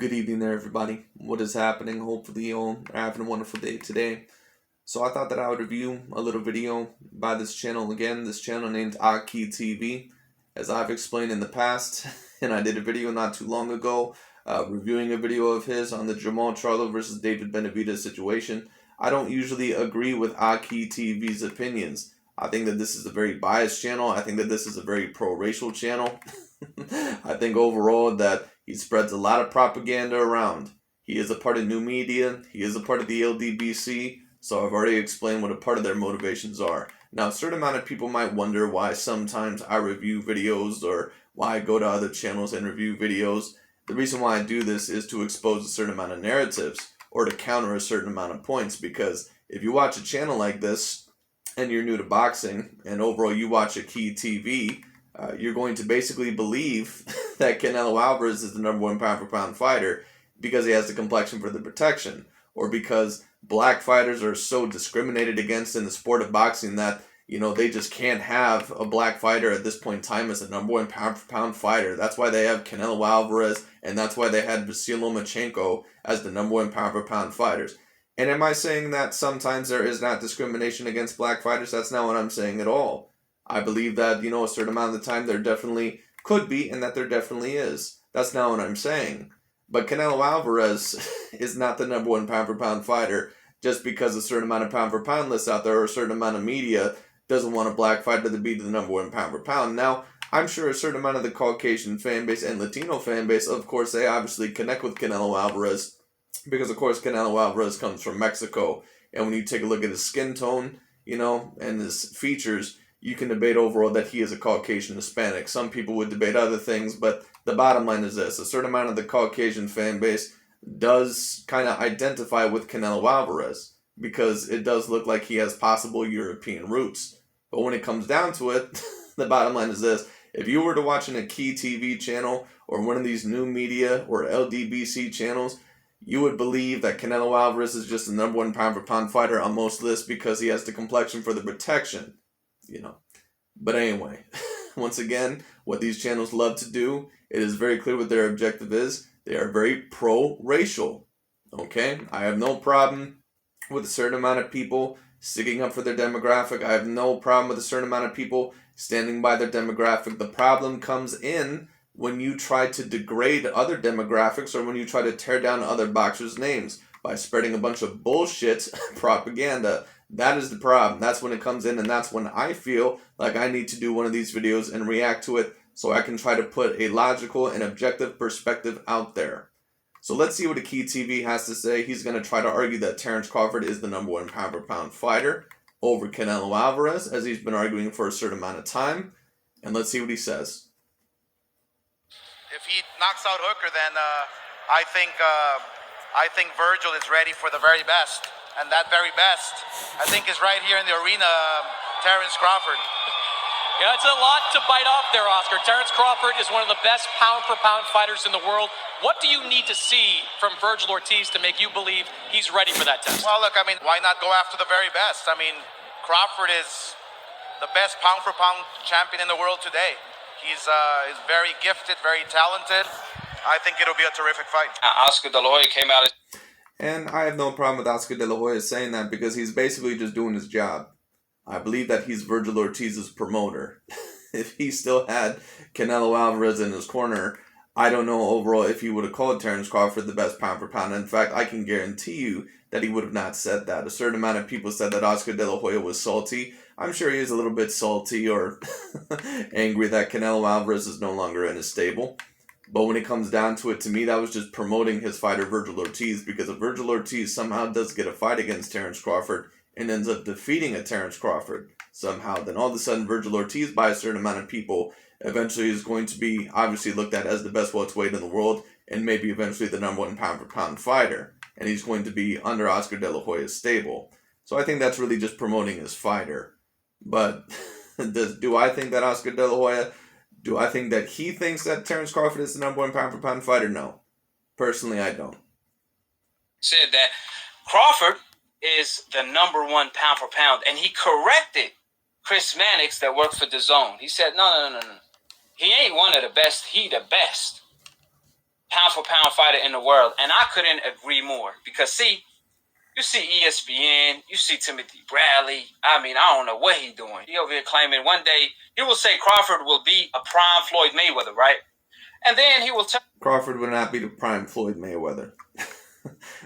Good evening there, everybody. What is happening? Hopefully you all are having a wonderful day today. So I thought that I would review a little video by this channel again. This channel named AKHi TV. As I've explained in the past, and I did a video not too long ago reviewing a video of his on the Jamal Charlo versus David Benavidez situation. I don't usually agree with AKHi TV's opinions. I think that this is a very biased channel. I think that this is a very pro-racial channel. I think overall that he spreads a lot of propaganda around. He is a part of new media. He is a part of the LDBC. So I've already explained what a part of their motivations are. Now, a certain amount of people might wonder why sometimes I review videos or why I go to other channels and review videos. The reason why I do this is to expose a certain amount of narratives or to counter a certain amount of points. Because if you watch a channel like this and you're new to boxing and overall you watch AKHi TV, you're going to basically believe that Canelo Alvarez is the #1 pound-for-pound fighter because he has the complexion for the protection, or because black fighters are so discriminated against in the sport of boxing that, you know, they just can't have a black fighter at this point in time as the #1 pound-for-pound fighter. That's why they have Canelo Alvarez, and that's why they had Vasyl Lomachenko as the #1 pound-for-pound fighters. And am I saying that sometimes there is not discrimination against black fighters? That's not what I'm saying at all. I believe that, you know, a certain amount of the time there definitely could be, and that there definitely is. That's not what I'm saying. But Canelo Alvarez is not the #1 pound-for-pound fighter just because a certain amount of pound-for-pound lists out there or a certain amount of media doesn't want a black fighter to be the #1 pound-for-pound. Now, I'm sure a certain amount of the Caucasian fan base and Latino fan base, of course, they obviously connect with Canelo Alvarez because, of course, Canelo Alvarez comes from Mexico. And when you take a look at his skin tone, you know, and his features, you can debate overall that he is a Caucasian Hispanic. Some people would debate other things, but the bottom line is this. A certain amount of the Caucasian fan base does kind of identify with Canelo Alvarez because it does look like he has possible European roots. But when it comes down to it, the bottom line is this. If you were to watch an AKHi TV channel or one of these new media or LDBC channels, you would believe that Canelo Alvarez is just the #1 pound-for-pound fighter on most lists because he has the complexion for the protection. You know, but anyway, once again, what these channels love to do, it is very clear what their objective is. They are very pro-racial. Okay, I have no problem with a certain amount of people sticking up for their demographic. I have no problem with a certain amount of people standing by their demographic. The problem comes in when you try to degrade other demographics or when you try to tear down other boxers' names by spreading a bunch of bullshit propaganda. That is the problem. That's when it comes in, and that's when I feel like I need to do one of these videos and react to it so I can try to put a logical and objective perspective out there. So let's see what AKHi TV has to say. He's going to try to argue that Terence Crawford is the #1 pound-for-pound fighter over Canelo Alvarez, as he's been arguing for a certain amount of time. And let's see what he says. If he knocks out Hooker, then I think Virgil is ready for the very best. And that very best, I think, is right here in the arena, Terence Crawford. Yeah, it's a lot to bite off there, Oscar. Terence Crawford is one of the best pound-for-pound fighters in the world. What do you need to see from Virgil Ortiz to make you believe he's ready for that test? Well, look, I mean, why not go after the very best? I mean, Crawford is the best pound-for-pound champion in the world today. He's very gifted, very talented. I think it'll be a terrific fight. Oscar De La Hoya came out. And I have no problem with Oscar De La Hoya saying that because he's basically just doing his job. I believe that he's Virgil Ortiz's promoter. If he still had Canelo Alvarez in his corner, I don't know overall if he would have called Terence Crawford the best pound-for-pound. In fact, I can guarantee you that he would have not said that. A certain amount of people said that Oscar De La Hoya was salty. I'm sure he is a little bit salty or angry that Canelo Alvarez is no longer in his stable. But when it comes down to it, to me, that was just promoting his fighter, Virgil Ortiz. Because if Virgil Ortiz somehow does get a fight against Terence Crawford and ends up defeating a Terence Crawford somehow, then all of a sudden Virgil Ortiz, by a certain amount of people, eventually is going to be obviously looked at as the best welterweight in the world and maybe eventually the #1 pound-for-pound fighter. And he's going to be under Oscar De La Hoya's stable. So I think that's really just promoting his fighter. But do I think that Oscar De La Hoya... Do I think that he thinks that Terence Crawford is the #1 pound-for-pound fighter? No. Personally, I don't. Said that Crawford is the #1 pound-for-pound, and he corrected Chris Mannix that worked for DAZN. He said, no. He ain't one of the best. He the best. Pound pound for pound fighter in the world. And I couldn't agree more. Because, see, you see ESPN, you see Timothy Bradley. I mean, I don't know what he's doing. He over here claiming one day he will say Crawford will be a prime Floyd Mayweather, right? And then he will tell Crawford would not be the prime Floyd Mayweather.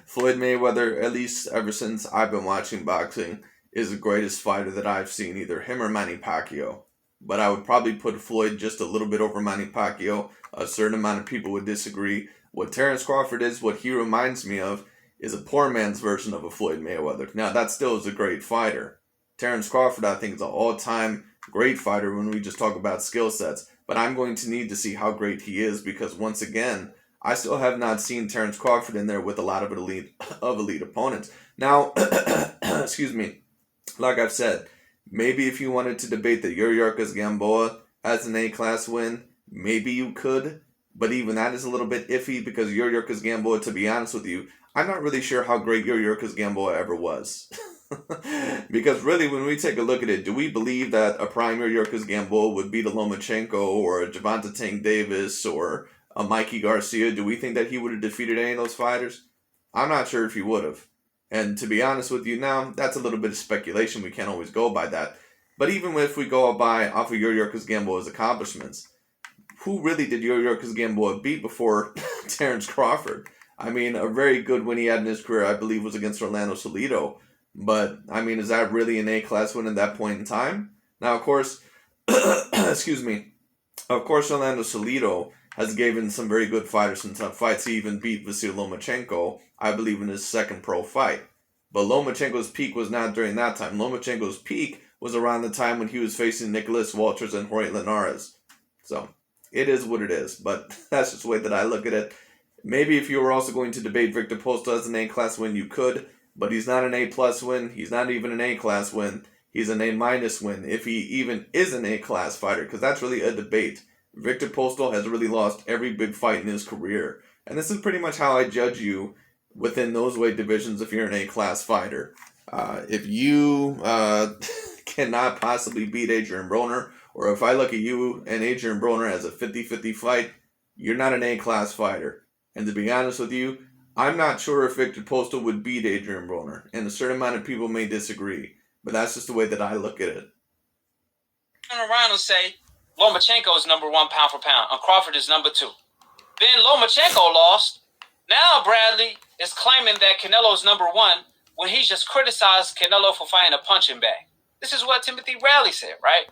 Floyd Mayweather, at least ever since I've been watching boxing, is the greatest fighter that I've seen, either him or Manny Pacquiao. But I would probably put Floyd just a little bit over Manny Pacquiao. A certain amount of people would disagree. What Terence Crawford is, what he reminds me of, is a poor man's version of a Floyd Mayweather. Now, that still is a great fighter. Terence Crawford, I think, is an all-time great fighter when we just talk about skill sets. But I'm going to need to see how great he is because, once again, I still have not seen Terence Crawford in there with a lot of elite opponents. Now, excuse me, like I've said, maybe if you wanted to debate the Yuriorkis Gamboa as an A-class win, maybe you could. But even that is a little bit iffy because Yuriorkis Gamboa, to be honest with you, I'm not really sure how great Yuriorkis Gamboa ever was. Because really, when we take a look at it, do we believe that a prime Yuriorkis Gamboa would beat a Lomachenko or a Gervonta Tank Davis or a Mikey Garcia? Do we think that he would have defeated any of those fighters? I'm not sure if he would have. And to be honest with you now, that's a little bit of speculation. We can't always go by that. But even if we go by off of Yuriorkis Gamboa's accomplishments, who really did Yuriorkis Gamboa beat before Terence Crawford? I mean, a very good win he had in his career, I believe, was against Orlando Salido. But, I mean, is that really an A-class win at that point in time? Now, of course, excuse me, of course Orlando Salido has given some very good fighters some tough fights. He even beat Vasyl Lomachenko, I believe, in his second pro fight. But Lomachenko's peak was not during that time. Lomachenko's peak was around the time when he was facing Nicholas Walters and Jorge Linares. So, it is what it is. But that's just the way that I look at it. Maybe if you were also going to debate Victor Postol as an A-class win, you could. But he's not an A-plus win. He's not even an A-class win. He's an A-minus win, if he even is an A-class fighter, because that's really a debate. Victor Postol has really lost every big fight in his career. And this is pretty much how I judge you within those weight divisions if you're an A-class fighter. If you cannot possibly beat Adrian Broner, or if I look at you and Adrian Broner as a 50-50 fight, you're not an A-class fighter. And to be honest with you, I'm not sure if Victor Postol would beat Adrian Broner, and a certain amount of people may disagree, but that's just the way that I look at it. Turn around and say Lomachenko is number 1 pound for pound, and Crawford is number 2. Then Lomachenko lost. Now Bradley is claiming that Canelo is number 1 when he just criticized Canelo for fighting a punching bag. This is what Timothy Bradley said, right?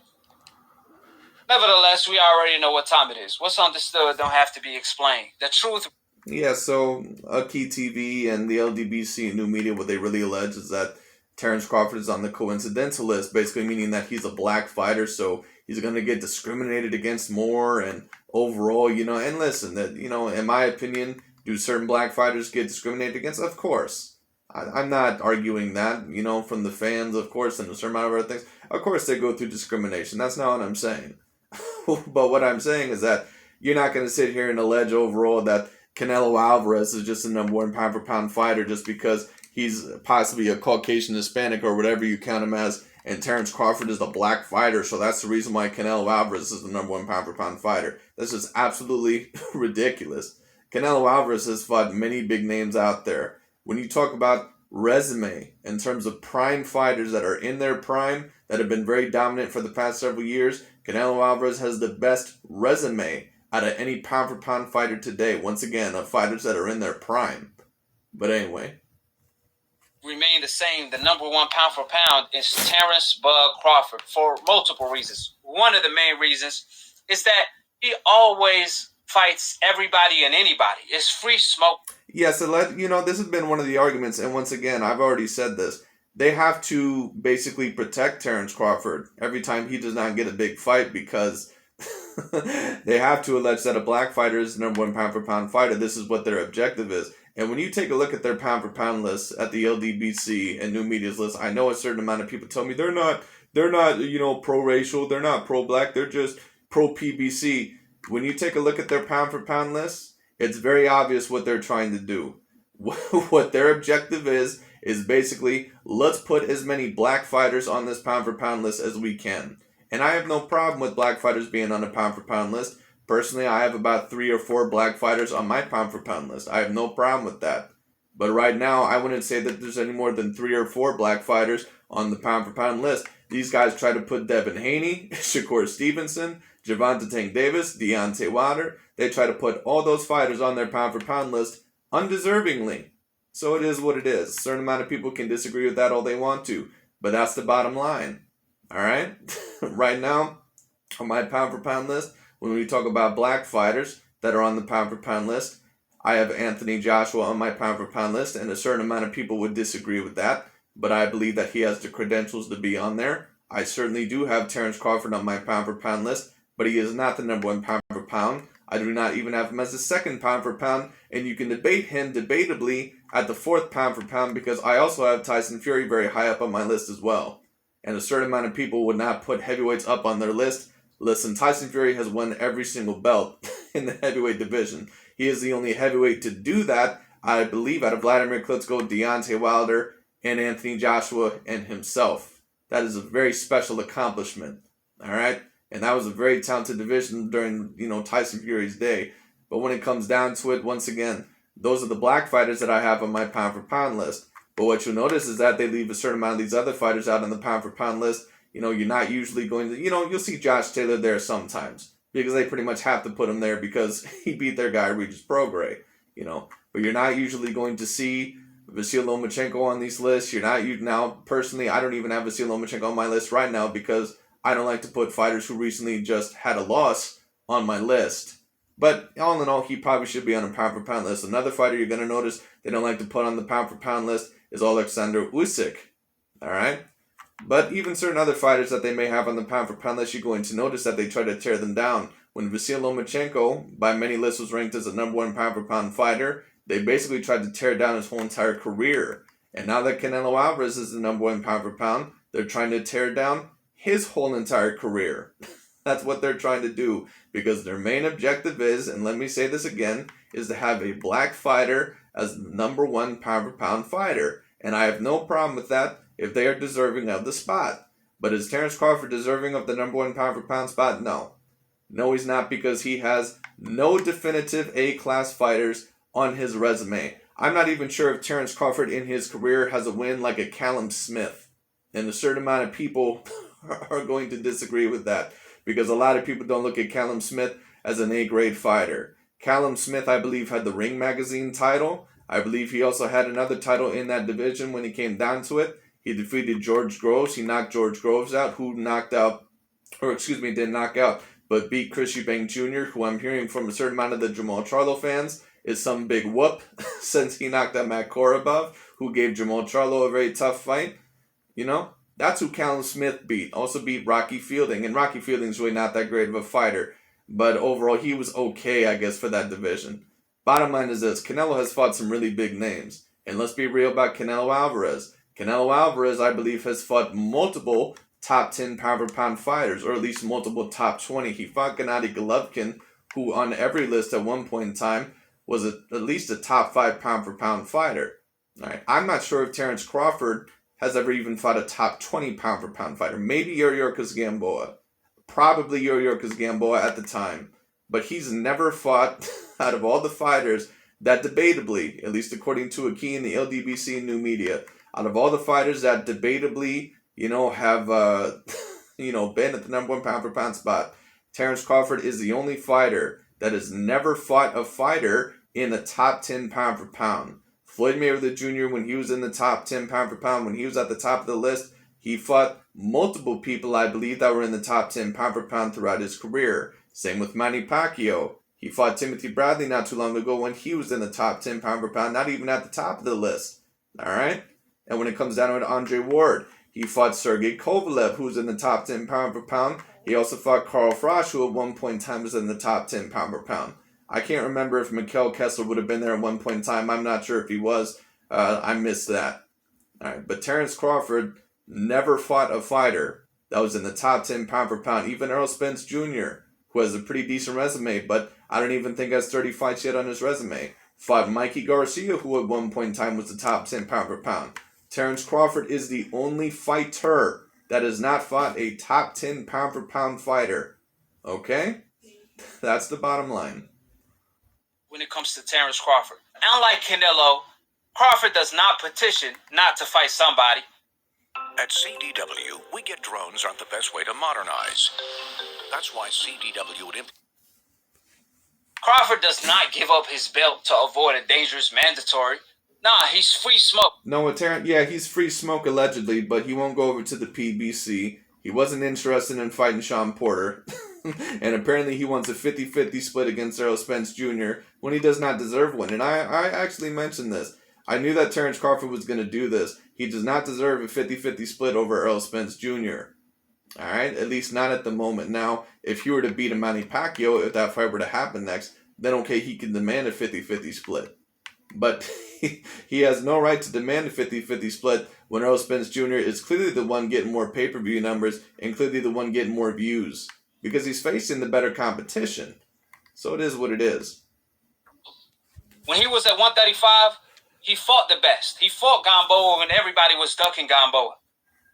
Nevertheless, we already know what time it is. What's understood don't have to be explained. The truth. Yeah, so AKHi TV and the LDBC and New Media, what they really allege is that Terence Crawford is on the coincidental list, basically meaning that he's a black fighter, so he's going to get discriminated against more, and overall, and listen, that, in my opinion, do certain black fighters get discriminated against? Of course. I'm not arguing that, from the fans, of course, and a certain amount of other things. Of course they go through discrimination. That's not what I'm saying. But what I'm saying is that you're not going to sit here and allege overall that Canelo Alvarez is just the number 1 pound for pound fighter just because he's possibly a Caucasian Hispanic or whatever you count him as, and Terence Crawford is a black fighter, so that's the reason why Canelo Alvarez is the number 1 pound for pound fighter. This is absolutely ridiculous. Canelo Alvarez has fought many big names out there. When you talk about resume in terms of prime fighters that are in their prime, that have been very dominant for the past several years, Canelo Alvarez has the best resume out of any pound for pound fighter today. Once again, of fighters that are in their prime. But anyway. Remain the same. The number 1 pound for pound is Terence Bug Crawford for multiple reasons. One of the main reasons is that he always fights everybody and anybody. It's free smoke. Yes, this has been one of the arguments, and once again, I've already said this. They have to basically protect Terence Crawford every time he does not get a big fight because they have to allege that a black fighter is the number 1 pound for pound fighter. This is what their objective is. And when you take a look at their pound for pound lists at the LDBC and New Media's list, I know a certain amount of people tell me they're not pro-racial, they're not pro-black, they're just pro-PBC. When you take a look at their pound for pound lists, it's very obvious what they're trying to do. What their objective is basically, let's put as many black fighters on this pound for pound list as we can. And I have no problem with black fighters being on a pound for pound list, Personally, I have about 3 or 4 black fighters on my pound for pound list. I have no problem with that. But right now, I wouldn't say that there's any more than 3 or 4 black fighters on the pound for pound list. These guys try to put Devin Haney, Shakur Stevenson, Gervonta Tank Davis, Deontay Wilder. They try to put all those fighters on their pound for pound list undeservingly. So it is what it is. A certain amount of people can disagree with that all they want to. But that's the bottom line. Alright? Right now, on my pound for pound list, when we talk about black fighters that are on the pound for pound list, I have Anthony Joshua on my pound for pound list, and a certain amount of people would disagree with that, but I believe that he has the credentials to be on there. I certainly do have Terence Crawford on my pound for pound list, but he is not the number 1 pound for pound. I do not even have him as the 2nd pound for pound, and you can debate him debatably at the 4th pound for pound because I also have Tyson Fury very high up on my list as well. And a certain amount of people would not put heavyweights up on their list. Listen, Tyson Fury has won every single belt in the heavyweight division. He is the only heavyweight to do that, I believe, out of Vladimir Klitschko, Deontay Wilder, and Anthony Joshua and himself. That is a very special accomplishment. Alright? And that was a very talented division during, Tyson Fury's day. But when it comes down to it, once again, those are the black fighters that I have on my pound for pound list. But what you'll notice is that they leave a certain amount of these other fighters out on the pound for pound list. You're not usually going to, you'll see Josh Taylor there sometimes. Because they pretty much have to put him there because he beat their guy, Regis Prograis, But you're not usually going to see Vasyl Lomachenko on these lists. Personally, I don't even have Vasyl Lomachenko on my list right now because I don't like to put fighters who recently just had a loss on my list. But all in all, he probably should be on a pound for pound list. Another fighter you're going to notice they don't like to put on the pound for pound list is Alexander Usyk. Alright? But even certain other fighters that they may have on the pound for pound list, you're going to notice that they try to tear them down. When Vasyl Lomachenko, by many lists, was ranked as the number 1 pound for pound fighter, they basically tried to tear down his whole entire career. And now that Canelo Alvarez is the number 1 pound for pound, they're trying to tear down his whole entire career. That's what they're trying to do. Because their main objective is, and let me say this again, is to have a black fighter as the number 1 pound for pound fighter. And I have no problem with that if they are deserving of the spot. But is Terence Crawford deserving of the number 1 pound for pound spot? No. No, he's not, because he has no definitive A-class fighters on his resume. I'm not even sure if Terence Crawford in his career has a win like a Callum Smith. And a certain amount of people are going to disagree with that, because a lot of people don't look at Callum Smith as an A-grade fighter. Callum Smith, I believe, had the Ring Magazine title. I believe he also had another title in that division when it came down to it. He defeated George Groves. He knocked George Groves out, who didn't knock out, but beat Chris Eubank Jr., who I'm hearing from a certain amount of the Jamal Charlo fans is some big whoop since he knocked out Matt Korobov, who gave Jamal Charlo a very tough fight. That's who Callum Smith beat. Also beat Rocky Fielding, and Rocky Fielding's really not that great of a fighter. But overall, he was okay, I guess, for that division. Bottom line is this. Canelo has fought some really big names. And let's be real about Canelo Alvarez. Canelo Alvarez, I believe, has fought multiple top 10 pound for pound fighters, or at least multiple top 20. He fought Gennady Golovkin, who on every list at one point in time was at least a top 5 pound for pound fighter. All right. I'm not sure if Terence Crawford has ever even fought a top 20 pound for pound fighter. Maybe Yuriorkis Gamboa. Probably Yuriorkis Gamboa at the time. But he's never fought, out of all the fighters that debatably, at least according to a key in the LDBC new media, out of all the fighters that debatably, have, been at the number 1 pound for pound spot, Terence Crawford is the only fighter that has never fought a fighter in the top 10 pound for pound. Floyd Mayweather Jr., when he was in the top 10 pound for pound, when he was at the top of the list, he fought multiple people, I believe, that were in the top 10 pound for pound throughout his career. Same with Manny Pacquiao. He fought Timothy Bradley not too long ago when he was in the top 10 pound for pound, not even at the top of the list. All right? And when it comes down to Andre Ward, he fought Sergey Kovalev, who was in the top 10 pound for pound. He also fought Carl Froch, who at one point in time was in the top 10 pound for pound. I can't remember if Mikhail Kessler would have been there at one point in time. I'm not sure if he was. I missed that. All right, but Terence Crawford never fought a fighter that was in the top 10 pound for pound. Even Errol Spence Jr., who has a pretty decent resume, but I don't even think has 30 fights yet on his resume, fought Mikey Garcia, who at one point in time was the top 10 pound for pound. Terence Crawford is the only fighter that has not fought a top 10 pound for pound fighter. Okay? That's the bottom line. When it comes to Terence Crawford, unlike Canelo, Crawford does not petition not to fight somebody. At CDW, we get drones aren't the best way to modernize. That's why CDW would Crawford does not give up his belt to avoid a dangerous mandatory. Nah, he's free smoke. No, with Terrence, yeah, he's free smoke allegedly, but he won't go over to the PBC. He wasn't interested in fighting Sean Porter. And apparently he wants a 50-50 split against Errol Spence Jr. when he does not deserve one. And I actually mentioned this. I knew that Terence Crawford was going to do this. He does not deserve a 50-50 split over Errol Spence Jr. Alright? At least not at the moment. Now, if he were to beat a Manny Pacquiao, if that fight were to happen next, then okay, he can demand a 50-50 split. But he has no right to demand a 50-50 split when Errol Spence Jr. is clearly the one getting more pay-per-view numbers and clearly the one getting more views. Because he's facing the better competition. So it is what it is. When he was at 135, he fought the best. He fought Gamboa when everybody was ducking Gamboa.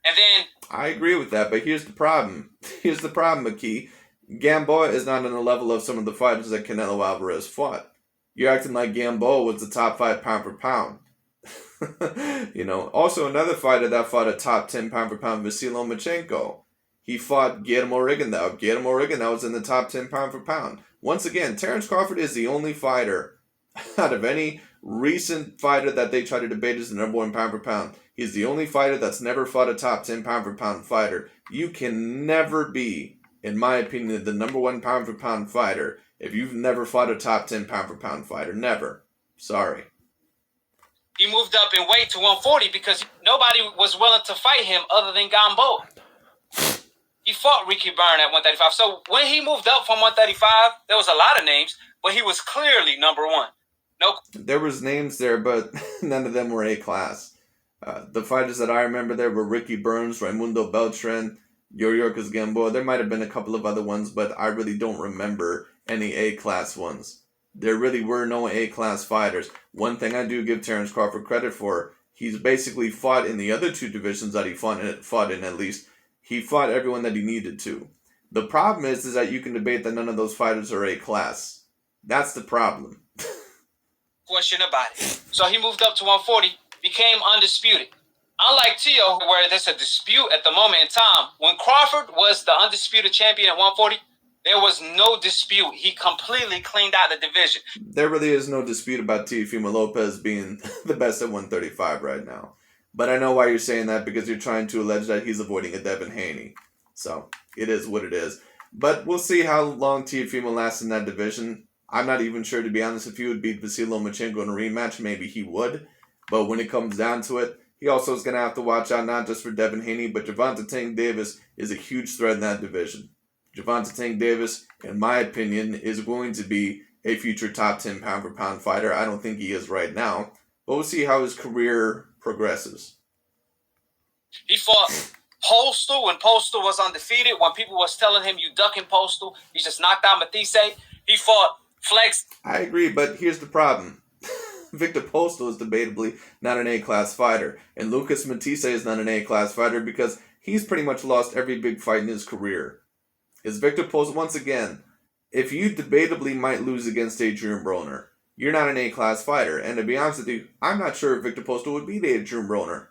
And then... I agree with that, but here's the problem. Here's the problem, McKee. Gamboa is not on the level of some of the fighters that Canelo Alvarez fought. You're acting like Gamboa was the top 5 pound for pound. You know, also another fighter that fought a top 10 pound for pound, Vasily Lomachenko. He fought Guillermo Rigondeaux. Guillermo Rigondeaux was in the top 10 pound for pound. Once again, Terence Crawford is the only fighter out of any recent fighter that they try to debate as the number 1 pound for pound. He's the only fighter that's never fought a top 10 pound for pound fighter. You can never be, in my opinion, the number 1 pound for pound fighter if you've never fought a top 10 pound for pound fighter. Never. Sorry. He moved up in weight to 140 because nobody was willing to fight him other than Gamboa. He fought Ricky Byrne at 135. So when he moved up from 135, there was a lot of names, but he was clearly number 1. No. There was names there, but none of them were A-class. The fighters that I remember there were Ricky Burns, Raimundo Beltran, Yuriorkis Gamboa. There might have been a couple of other ones, but I really don't remember any A-class ones. There really were no A-class fighters. One thing I do give Terence Crawford credit for, he's basically fought in the other 2 divisions that he fought in at least. He fought everyone that he needed to. The problem is that you can debate that none of those fighters are A-class. That's the problem. Question about it. So he moved up to 140, became undisputed. Unlike Tio, where there's a dispute at the moment in time, when Crawford was the undisputed champion at 140, there was no dispute. He completely cleaned out the division. There really is no dispute about Teofimo Lopez being the best at 135 right now. But I know why you're saying that, because you're trying to allege that he's avoiding a Devin Haney. So, it is what it is. But we'll see how long Teofimo lasts in that division. I'm not even sure, to be honest. If he would beat Vasily Lomachenko in a rematch, maybe he would. But when it comes down to it, he also is going to have to watch out not just for Devin Haney, but Gervonta Tank Davis is a huge threat in that division. Gervonta Tank Davis, in my opinion, is going to be a future top 10 pound for pound fighter. I don't think he is right now. But we'll see how his career progresses. He fought Postal when Postal was undefeated. When people was telling him you ducking Postal, he just knocked out Matisse. He fought Flex. I agree, but here's the problem. Victor Postal is debatably not an A-class fighter. And Lucas Matisse is not an A-class fighter because he's pretty much lost every big fight in his career. Is Victor Postal, once again, if you debatably might lose against Adrian Broner, you're not an A-class fighter. And to be honest with you, I'm not sure if Victor Postal would beat Adrian Broner.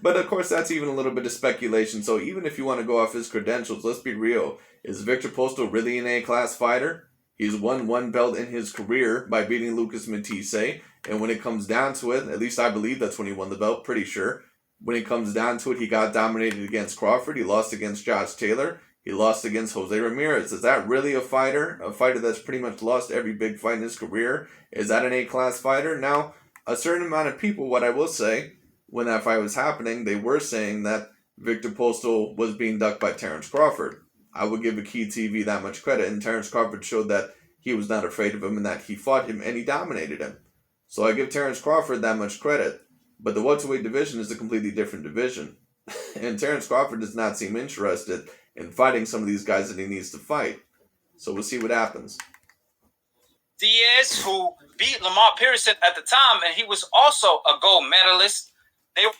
But of course, that's even a little bit of speculation. So even if you want to go off his credentials, let's be real. Is Victor Postal really an A-class fighter? He's won 1 belt in his career by beating Lucas Matisse. And when it comes down to it, at least I believe that's when he won the belt, pretty sure. When it comes down to it, he got dominated against Crawford. He lost against Josh Taylor. He lost against Jose Ramirez. Is that really a fighter? A fighter that's pretty much lost every big fight in his career? Is that an A-class fighter? Now, a certain amount of people, what I will say, when that fight was happening, they were saying that Victor Postal was being ducked by Terence Crawford. I would give AKHi TV that much credit, and Terence Crawford showed that he was not afraid of him and that he fought him and he dominated him. So I give Terence Crawford that much credit. But the welterweight division is a completely different division. And Terence Crawford does not seem interested in fighting some of these guys that he needs to fight. So we'll see what happens. Diaz, who beat Lamar Pearson at the time, and he was also a gold medalist.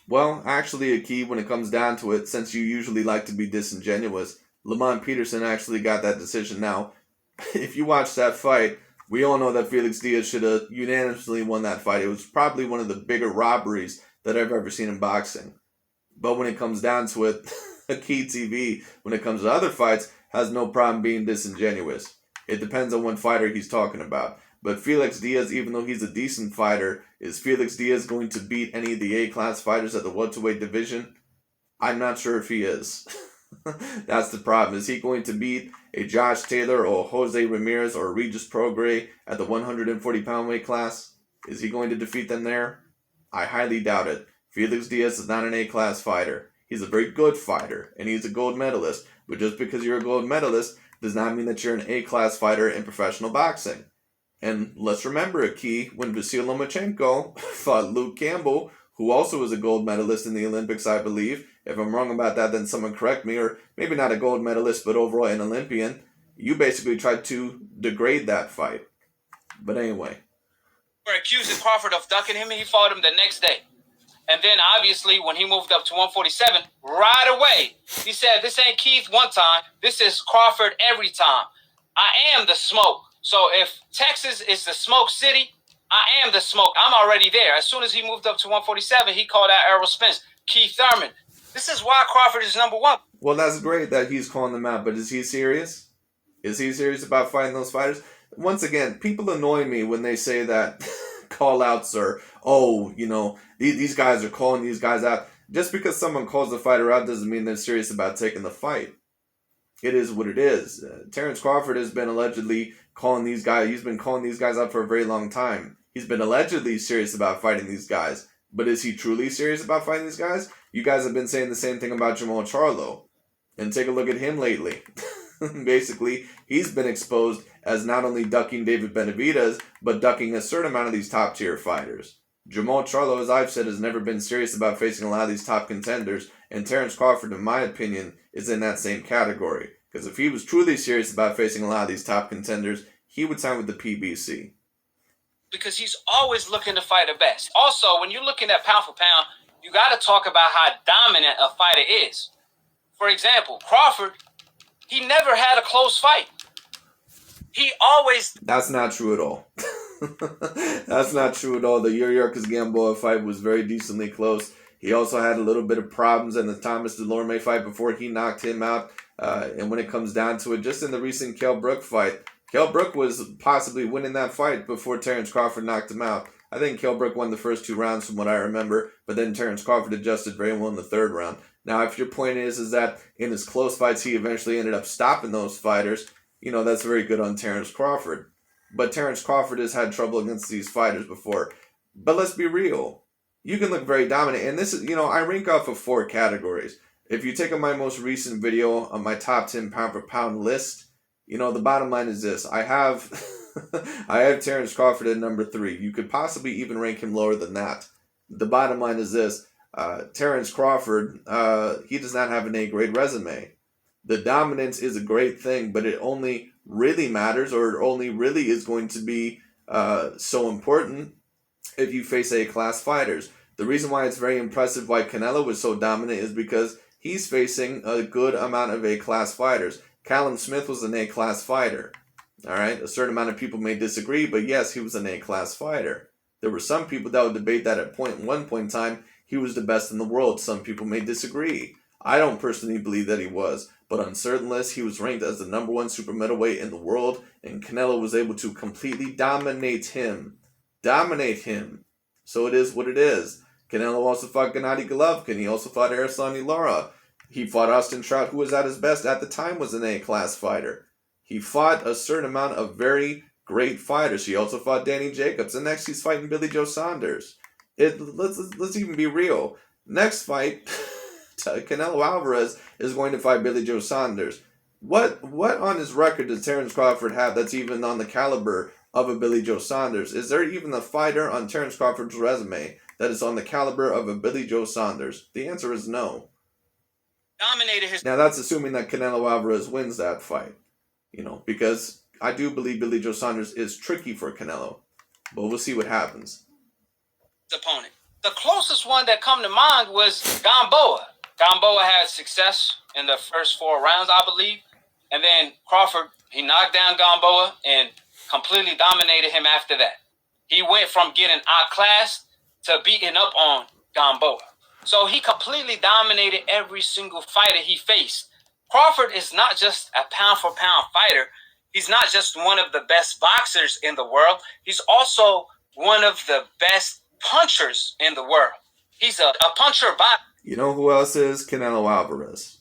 Well, actually, AKHi, when it comes down to it, since you usually like to be disingenuous, Lamont Peterson actually got that decision now. if you watch that fight, we all know that Felix Diaz should have unanimously won that fight. It was probably one of the bigger robberies that I've ever seen in boxing. But when it comes down to it, AKHi TV, when it comes to other fights, has no problem being disingenuous. It depends on what fighter he's talking about. But Felix Diaz, even though he's a decent fighter, is Felix Diaz going to beat any of the A-class fighters at the welterweight division? I'm not sure if he is. That's the problem. Is he going to beat a Josh Taylor or Jose Ramirez or Regis Prograis at the 140-pound weight class? Is he going to defeat them there? I highly doubt it. Felix Diaz is not an A-class fighter. He's a very good fighter, and he's a gold medalist. But just because you're a gold medalist does not mean that you're an A-class fighter in professional boxing. And let's remember a key when Vasyl Lomachenko fought Luke Campbell, who also was a gold medalist in the Olympics, I believe. If I'm wrong about that, then someone correct me. Or maybe not a gold medalist, but overall an Olympian. You basically tried to degrade that fight. But anyway. We're accusing Crawford of ducking him, and he fought him the next day. And then, obviously, when he moved up to 147, right away, he said, this ain't Keith one time. This is Crawford every time. I am the smoke. So if Texas is the smoke city, I am the smoke. I'm already there. As soon as he moved up to 147, he called out Errol Spence, Keith Thurman. This is why Crawford is number one. Well, that's great that he's calling them out, but is he serious? Is he serious about fighting those fighters? Once again, people annoy me when they say that call-outs are, oh, you know, these guys are calling these guys out. Just because someone calls the fighter out doesn't mean they're serious about taking the fight. It is what it is. Terence Crawford has been allegedly calling these guys, he's been calling these guys out for a very long time. He's been allegedly serious about fighting these guys. But is he truly serious about fighting these guys? You guys have been saying the same thing about Jamal Charlo. And take a look at him lately. Basically, he's been exposed as not only ducking David Benavidez, but ducking a certain amount of these top-tier fighters. Jamal Charlo, as I've said, has never been serious about facing a lot of these top contenders, and Terence Crawford, in my opinion, is in that same category. Because if he was truly serious about facing a lot of these top contenders, he would sign with the PBC. Because he's always looking to fight the best. Also, when you're looking at pound for pound, you got to talk about how dominant a fighter is. For example, Crawford, he never had a close fight. He always... That's not true at all. That's not true at all. The Yuriorkis Gamboa fight was very decently close. He also had a little bit of problems in the Thomas Delorme fight before he knocked him out. And when it comes down to it, just in the recent Kell Brook fight, Kell Brook was possibly winning that fight before Terence Crawford knocked him out. I think Kell Brook won the first 2 rounds from what I remember, but then Terence Crawford adjusted very well in the 3rd round. Now, if your point is that in his close fights, he eventually ended up stopping those fighters, you know, that's very good on Terence Crawford. But Terence Crawford has had trouble against these fighters before. But let's be real. You can look very dominant. And this is, you know, I rank off of 4 categories. If you take my most recent video on my top 10 pound for pound list, you know, the bottom line is this. I have Terence Crawford at number 3. You could possibly even rank him lower than that. The bottom line is this. Terence Crawford, he does not have an A-grade resume. The dominance is a great thing, but it only really matters, or it only really is going to be so important if you face A-class fighters. The reason why it's very impressive why Canelo was so dominant is because he's facing a good amount of A-class fighters. Callum Smith was an A-class fighter. All right, a certain amount of people may disagree, but yes, he was an A-class fighter. There were some people that would debate that at one point in time, he was the best in the world. Some people may disagree. I don't personally believe that he was, but on certain lists, he was ranked as the number 1 super middleweight in the world, and Canelo was able to completely dominate him. So it is what it is. Canelo also fought Gennady Golovkin. He also fought Erislandy Lara. He fought Austin Trout, who was at his best at the time, was an A-class fighter. He fought a certain amount of very great fighters. He also fought Danny Jacobs, and next he's fighting Billy Joe Saunders. Let's even be real. Next fight, Canelo Alvarez is going to fight Billy Joe Saunders. What on his record does Terence Crawford have that's even on the caliber of a Billy Joe Saunders? Is there even a fighter on Terence Crawford's resume that is on the caliber of a Billy Joe Saunders? The answer is no. Now that's assuming that Canelo Alvarez wins that fight. You know, because I do believe Billy Joe Saunders is tricky for Canelo. But we'll see what happens. Opponent. The closest one that come to mind was Gamboa. Gamboa had success in the first 4 rounds, I believe. And then Crawford He knocked down Gamboa and completely dominated him after that. He went from getting outclassed to beating up on Gamboa. So he completely dominated every single fighter he faced. Crawford is not just a pound-for-pound fighter. He's not just one of the best boxers in the world. He's also one of the best punchers in the world. He's a puncher boxer. You know who else is? Canelo Alvarez.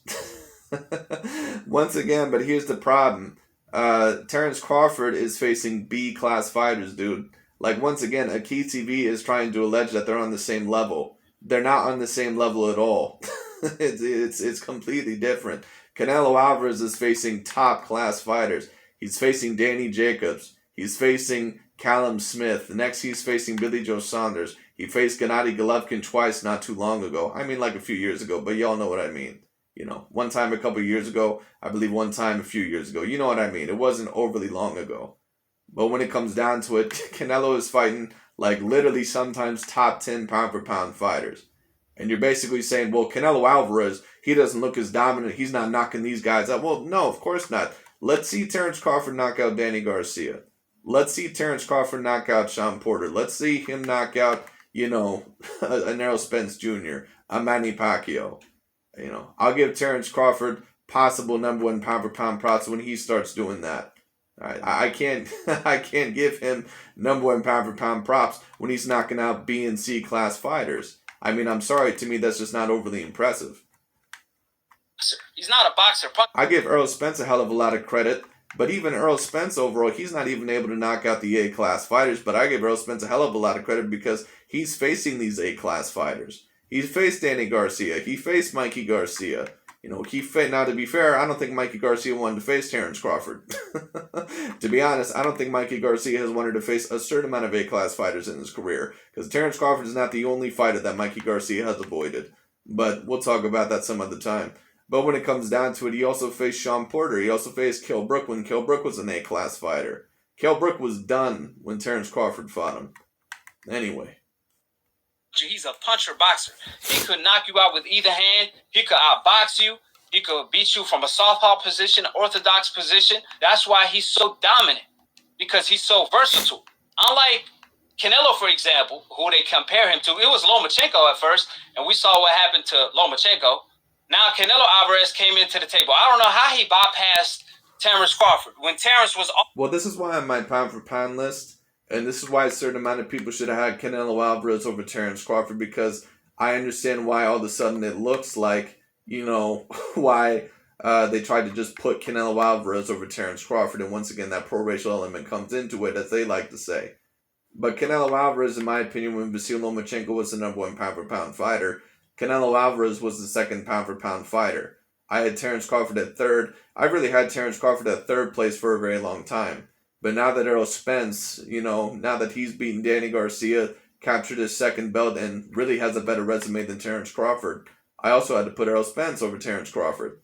Once again, but here's the problem. Terence Crawford is facing B-class fighters, dude. Like, once again, AKHi TV is trying to allege that they're on the same level. They're not on the same level at all. It's completely different. Canelo Alvarez is facing top-class fighters. He's facing Danny Jacobs. He's facing Callum Smith. Next, he's facing Billy Joe Saunders. He faced Gennady Golovkin twice not too long ago. I mean, like a few years ago, but y'all know what I mean. You know, one time a couple years ago. I believe one time a few years ago. You know what I mean. It wasn't overly long ago. But when it comes down to it, Canelo is fighting like literally sometimes top 10 pound-for-pound fighters. And you're basically saying, well, Canelo Alvarez, he doesn't look as dominant. He's not knocking these guys out. Well, no, of course not. Let's see Terence Crawford knock out Danny Garcia. Let's see Terence Crawford knock out Sean Porter. Let's see him knock out, you know, an Errol Spence Jr., a Manny Pacquiao. You know, I'll give Terence Crawford possible #1 pound-for-pound props when he starts doing that. I can't give him #1 pound-for-pound props when he's knocking out B and C class fighters. I mean, I'm sorry, to me that's just not overly impressive. He's not a boxer. I give Errol Spence a hell of a lot of credit, but even Errol Spence overall, he's not even able to knock out the A-class fighters, but I give Errol Spence a hell of a lot of credit because he's facing these A-class fighters. He's faced Danny Garcia. He faced Mikey Garcia. You know, now to be fair, I don't think Mikey Garcia wanted to face Terence Crawford. To be honest, I don't think Mikey Garcia has wanted to face a certain amount of A-class fighters in his career, because Terence Crawford is not the only fighter that Mikey Garcia has avoided. But we'll talk about that some other time. But when it comes down to it, he also faced Sean Porter. He also faced Kell Brook when Kell Brook was an A-class fighter. Kell Brook was done when Terence Crawford fought him. Anyway. He's a puncher boxer. He could knock you out with either hand. He could outbox you. He could beat you from a southpaw position, an orthodox position. That's why he's so dominant, because he's so versatile. Unlike Canelo, for example, who they compare him to, it was Lomachenko at first, and we saw what happened to Lomachenko. Now Canelo Alvarez came into the table. I don't know how he bypassed Terence Crawford when Terence was... Well, this is why on my pound-for-pound list, and this is why a certain amount of people should have had Canelo Alvarez over Terence Crawford, because I understand why all of a sudden it looks like, you know, why they tried to just put Canelo Alvarez over Terence Crawford. And once again, that pro-racial element comes into it, as they like to say. But Canelo Alvarez, in my opinion, when Vasyl Lomachenko was the #1 pound-for-pound fighter, Canelo Alvarez was the 2nd pound-for-pound fighter. I had Terence Crawford at 3rd. I really had Terence Crawford at 3rd place for a very long time. But now that Errol Spence, you know, now that he's beaten Danny Garcia, captured his 2nd belt, and really has a better resume than Terence Crawford, I also had to put Errol Spence over Terence Crawford.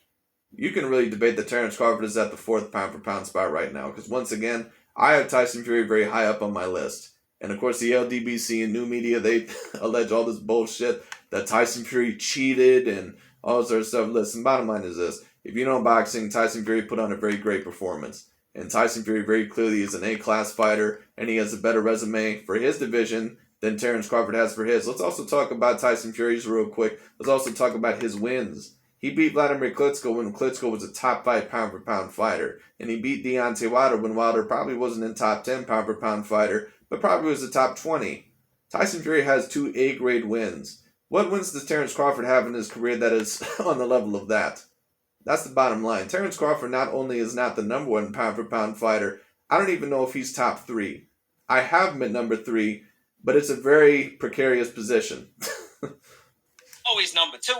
You can really debate that Terence Crawford is at the 4th pound-for-pound spot right now, because once again, I have Tyson Fury very high up on my list. And of course, the LDBC and new media, they allege all this bullshit that Tyson Fury cheated and all this other stuff. Listen, bottom line is this. If you know boxing, Tyson Fury put on a very great performance. And Tyson Fury very clearly is an A-class fighter, and he has a better resume for his division than Terence Crawford has for his. Let's also talk about Tyson Fury's real quick. Let's also talk about his wins. He beat Vladimir Klitschko when Klitschko was a top 5 pound-for-pound fighter. And he beat Deontay Wilder when Wilder probably wasn't a top 10 pound-for-pound fighter, but probably was a top 20. Tyson Fury has 2 A-grade wins. What wins does Terence Crawford have in his career that is on the level of that? That's the bottom line. Terence Crawford not only is not the #1 pound-for-pound fighter, I don't even know if he's top 3. I have him at number 3, but it's a very precarious position. Always number 2.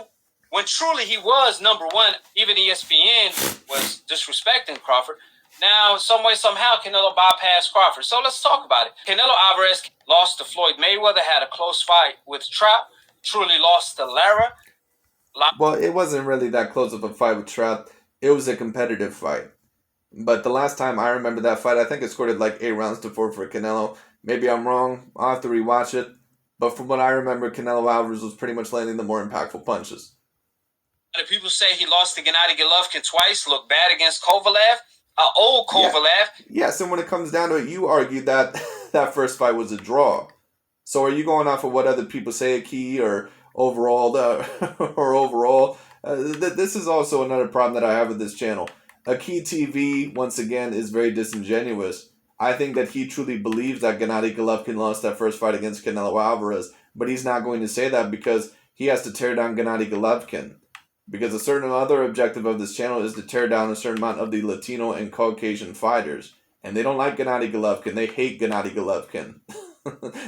When truly he was number 1, even ESPN was disrespecting Crawford. Now, some way, somehow, Canelo bypassed Crawford. So let's talk about it. Canelo Alvarez lost to Floyd Mayweather, had a close fight with Trout, truly lost to Lara. Well, it wasn't really that close of a fight with Trout. It was a competitive fight. But the last time I remember that fight, I think it scored like 8 rounds to 4 for Canelo. Maybe I'm wrong. I'll have to rewatch it. But from what I remember, Canelo Alvarez was pretty much landing the more impactful punches. The people say he lost to Gennady Golovkin twice, looked bad against Kovalev. old Kovalev. Yes, and when it comes down to it, you argued that that first fight was a draw. So are you going off of what other people say, AKHi, or overall, or overall? This is also another problem that I have with this channel. AKHi TV, once again, is very disingenuous. I think that he truly believes that Gennady Golovkin lost that first fight against Canelo Alvarez, but he's not going to say that because he has to tear down Gennady Golovkin. Because a certain other objective of this channel is to tear down a certain amount of the Latino and Caucasian fighters. And they don't like Gennady Golovkin. They hate Gennady Golovkin.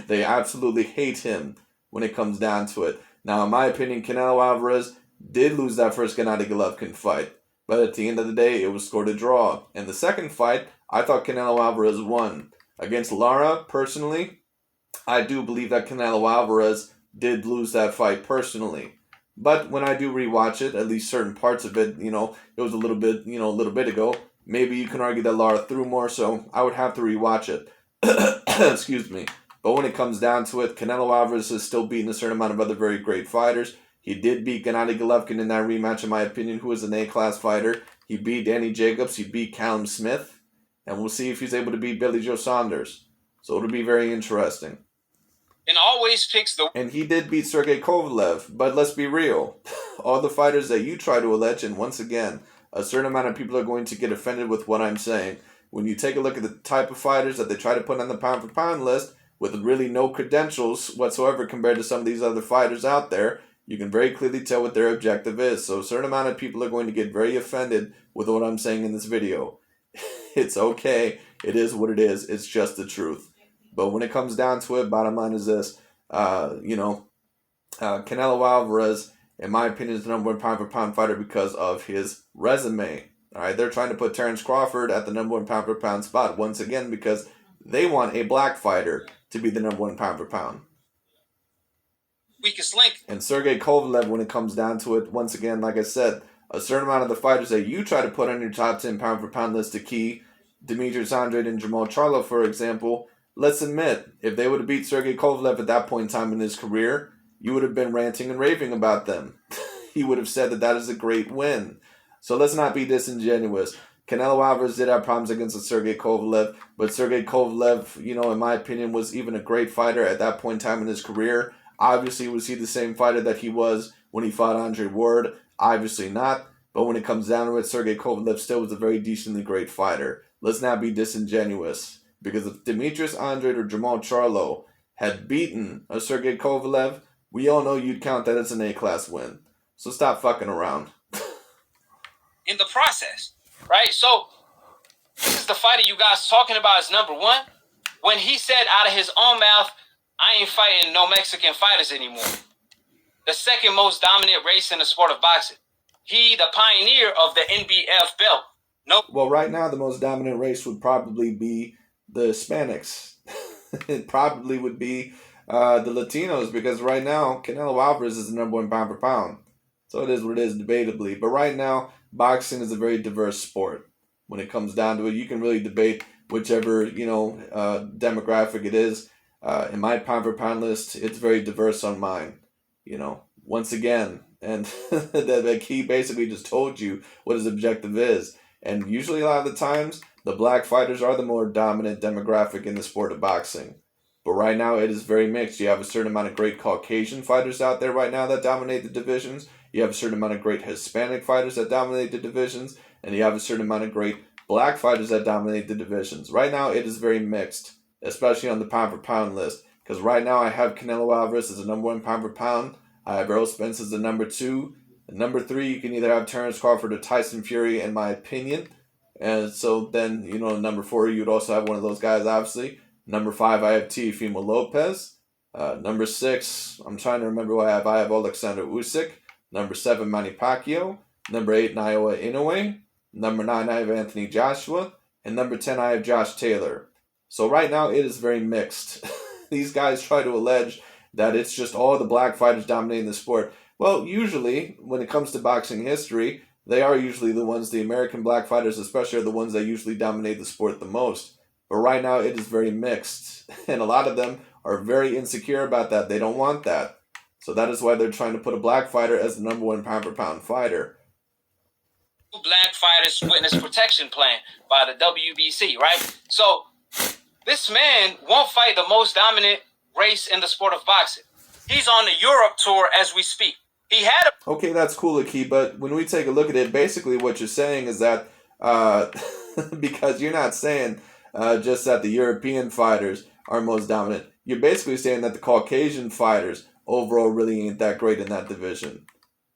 They absolutely hate him when it comes down to it. Now, in my opinion, Canelo Alvarez did lose that first Gennady Golovkin fight. But at the end of the day, it was scored a draw. And the second fight, I thought Canelo Alvarez won. Against Lara, personally, I do believe that Canelo Alvarez did lose that fight personally. But when I do rewatch it, at least certain parts of it, it was a little bit ago. Maybe you can argue that Lara threw more, so I would have to rewatch it. Excuse me. But when it comes down to it, Canelo Alvarez has still beaten a certain amount of other very great fighters. He did beat Gennady Golovkin in that rematch, in my opinion, who is an A-class fighter. He beat Danny Jacobs. He beat Callum Smith. And we'll see if he's able to beat Billy Joe Saunders. So it'll be very interesting. And always picks the... And he did beat Sergey Kovalev. But let's be real. All the fighters that you try to allege, and once again, a certain amount of people are going to get offended with what I'm saying. When you take a look at the type of fighters that they try to put on the pound-for-pound list, with really no credentials whatsoever compared to some of these other fighters out there, you can very clearly tell what their objective is. So a certain amount of people are going to get very offended with what I'm saying in this video. It's okay. It is what it is. It's just the truth. But when it comes down to it, bottom line is this. Canelo Alvarez, in my opinion, is the number one pound-for-pound fighter because of his resume. All right, they're trying to put Terence Crawford at the number one pound-for-pound spot once again because they want a black fighter to be the number one pound-for-pound. Weakest link. And Sergey Kovalev, when it comes down to it, once again, like I said, a certain amount of the fighters that you try to put on your top 10 pound-for-pound list, AKHi, Demetrius Andrade and Jamal Charlo, for example, let's admit, if they would have beat Sergey Kovalev at that point in time in his career, you would have been ranting and raving about them. He would have said that that is a great win. So let's not be disingenuous. Canelo Alvarez did have problems against Sergey Kovalev, but Sergey Kovalev, in my opinion, was even a great fighter at that point in time in his career. Obviously, was he the same fighter that he was when he fought Andre Ward? Obviously not. But when it comes down to it, Sergey Kovalev still was a very decently great fighter. Let's not be disingenuous. Because if Demetrius Andrade or Jamal Charlo had beaten a Sergey Kovalev, we all know you'd count that as an A-class win. So stop fucking around. In the process, right? So, this is the fighter you guys talking about as number one. When he said out of his own mouth, I ain't fighting no Mexican fighters anymore. The second most dominant race in the sport of boxing. He, the pioneer of the NBF belt. Nope. Well, right now, the most dominant race would probably be the Hispanics. It probably would be the Latinos, because right now, Canelo Alvarez is the number one pound for pound. So it is what it is, debatably. But right now, boxing is a very diverse sport. When it comes down to it, you can really debate whichever, demographic it is. In my pound for pound list, it's very diverse on mine. Once again, and that he basically just told you what his objective is. And usually a lot of the times, the black fighters are the more dominant demographic in the sport of boxing. But right now, it is very mixed. You have a certain amount of great Caucasian fighters out there right now that dominate the divisions. You have a certain amount of great Hispanic fighters that dominate the divisions. And you have a certain amount of great black fighters that dominate the divisions. Right now, it is very mixed, especially on the pound for pound list. Because right now, I have Canelo Alvarez as the number one pound for pound. I have Errol Spence as the number 2. And number 3, you can either have Terence Crawford or Tyson Fury, in my opinion. And so then, number 4, you'd also have one of those guys, obviously. Number 5, I have Teofimo Lopez. Number 6, I'm trying to remember what I have. I have Alexander Usyk. Number 7, Manny Pacquiao. Number 8, Naoya Inoue. Number 9, I have Anthony Joshua. And number 10, I have Josh Taylor. So right now, it is very mixed. These guys try to allege that it's just all the black fighters dominating the sport. Well, usually, when it comes to boxing history, they are usually the ones, the American black fighters especially, are the ones that usually dominate the sport the most. But right now, it is very mixed. And a lot of them are very insecure about that. They don't want that. So that is why they're trying to put a black fighter as the number one pound for pound fighter. Black fighters witness protection plan by the WBC, right? So this man won't fight the most dominant race in the sport of boxing. He's on the Europe tour as we speak. He had a Okay, that's cool, Aki, but when we take a look at it, basically what you're saying is that, because you're not saying just that the European fighters are most dominant, you're basically saying that the Caucasian fighters overall really ain't that great in that division,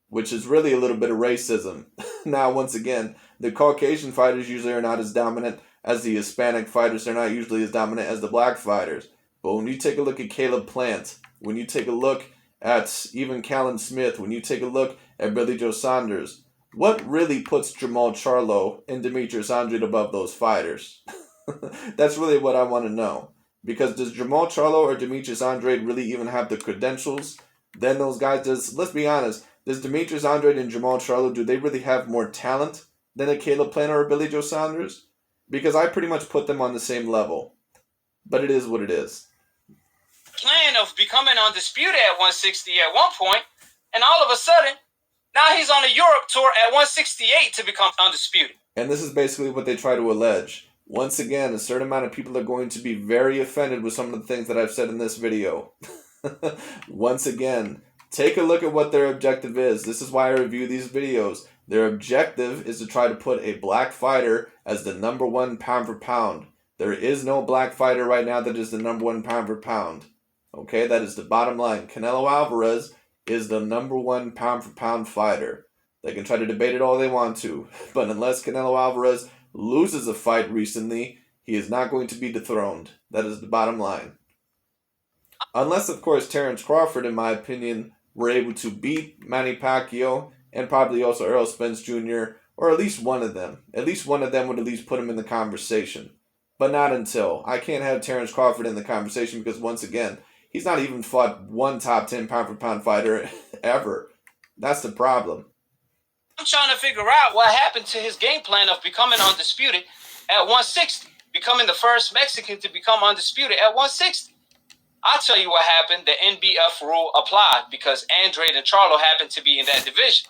which is really a little bit of racism. Now, once again, the Caucasian fighters usually are not as dominant as the Hispanic fighters. They're not usually as dominant as the black fighters. But when you take a look at Caleb Plant, when you take a look at even Callum Smith, when you take a look at Billy Joe Saunders, what really puts Jamal Charlo and Demetrius Andrade above those fighters? That's really what I want to know. Because does Jamal Charlo or Demetrius Andrade really even have the credentials than those guys? Let's be honest, does Demetrius Andrade and Jamal Charlo, do they really have more talent than a Caleb Plant or a Billy Joe Saunders? Because I pretty much put them on the same level. But it is what it is. plan of becoming undisputed at 160 at one point, and all of a sudden, now he's on a Europe tour at 168 to become undisputed. And this is basically what they try to allege. Once again, a certain amount of people are going to be very offended with some of the things that I've said in this video. Once again, take a look at what their objective is. This is why I review these videos. Their objective is to try to put a black fighter as the #1 pound for pound. There is no black fighter right now that is the #1 pound for pound. Okay, that is the bottom line. Canelo Alvarez is the #1 pound for pound fighter. They can try to debate it all they want to, but unless Canelo Alvarez loses a fight recently, he is not going to be dethroned. That is the bottom line. Unless, of course, Terence Crawford, in my opinion, were able to beat Manny Pacquiao and probably also Errol Spence Jr., or at least one of them. At least one of them would at least put him in the conversation. But not until. I can't have Terence Crawford in the conversation because, once again, he's not even fought one top 10 pound for pound fighter ever. That's the problem. I'm trying to figure out what happened to his game plan of becoming undisputed at 160, becoming the first Mexican to become undisputed at 160. I'll tell you what happened. The NBF rule applied because Andrade and Charlo happened to be in that division.